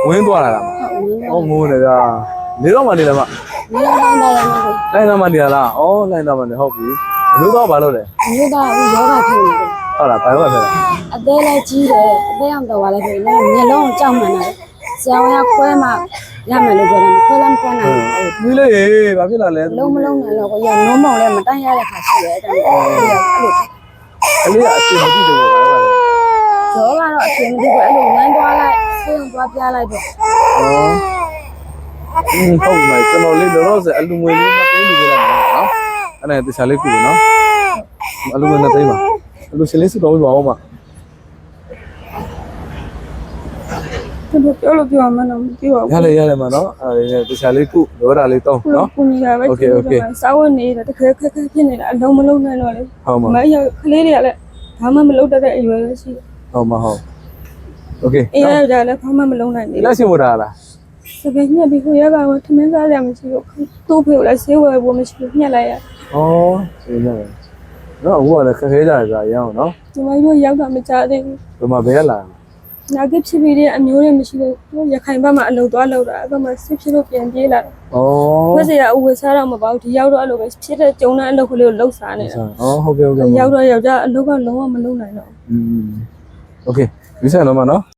ဝင်းသွားလာတာဩငိုးနေကြနေတော့မှနေတယ်မ 没有看到了那个。 လိုင်းသားမှနေရလားဩလိုင်းသားမှနေဟုတ်ပြီမျိုးတော့ဘာလို့လဲ 没有到有个看的。 ဟုတ်လားဘာလို့လဲ အသေးလေးကြီးတယ်အသေးအောင်တော့လာပြီလေမျက်လုံးကြောက်မှန်းတယ်ဆရာဝန်ကခွဲမှရမယ်လို့ပြောတယ်ခွဲလည်းမခွဲနိုင်ဘူး မီးလေးဘာဖြစ်လာလဲ လုံးမလုံးနဲ့တော့ကိုရနုံးမောင်လည်းမတန်းရတဲ့ခါရှိတယ်အဲ့ဒါအဲ့လို ကလေးကအရှင်မသိတယ်ဘာလို့လဲ ဇောကတော့အချင်းမသိဘူးအဲ့လိုဝမ်းသွားလိုက်ဆေးရုံသွားပြလိုက်တော့ ဟုတ်မယ်ကျွန်တော်လေးလောလောဆယ်အလူငွေလေးနှစ်သိန်းလူပေးလိုက်မယ်နော်အဲ့ဒါတခြားလေးကူနော်အလူငွေနှစ်သိန်းပါအလူရှင်လေးစုတော်ပြပါဦးမ သူပြောလို့ပြောမှတော့မသိပါဘူး ရတယ်မနော်အဲ့ဒါတခြားလေးကူလောတာလေးတောင်းနော် ကိုကြီးကပဲစာဝတ်နေတာတကယ်ခက်ခက်ဖြစ်နေတာအလုံးမလုံးနဲ့တော့လေ ဟုတ်မှာ မရကလေးတွေကလည်းဘာမှမလုပ်တတ်တဲ့အရွယ်ပဲရှိတယ် ဟုတ်မှာဟုတ်โอเค အေးရကြလည်းဘာမှမလုံးနိုင်နေ လက်ရှင်ဝတာလား စပင်းညက်ပြီးကိုရကထမင်းစားရမရှိဘူးသူ့ဖေကိုလည်းဆေးဝယ်ဖို့မရှိဘူးညက်လိုက်ရ ဩဆေးရတယ်နော်အခုကလည်းခက်ခဲကြတယ်ကြာရအောင်နော် ဒီမှာရောရောက်တာမကြသေးဘူး ဘယ်မှာဘယ်လာ နာကဖြစ်ပြီးတဲ့အမျိုးတွေမရှိဘူးရခိုင်ဘက်မှာအလုသွားလောက်တာအဲ့ဘက်မှာစစ်ဖြစ်လို့ပြန်ပြေးလာတယ် ဩ ဘက်စီကအဝယ်စားတော့မပေါ့ဒီရောက်တော့အဲ့လိုပဲဖြစ်တဲ့ကျုံတဲ့အလုကလေးကိုလှုပ်စားနေတာ ဟုတ်ကဲ့ ရောက်တော့ယောက်ျားအလုကလုံးဝမလုံးနိုင်တော့ โอเคဒီဆက်တော့မနော်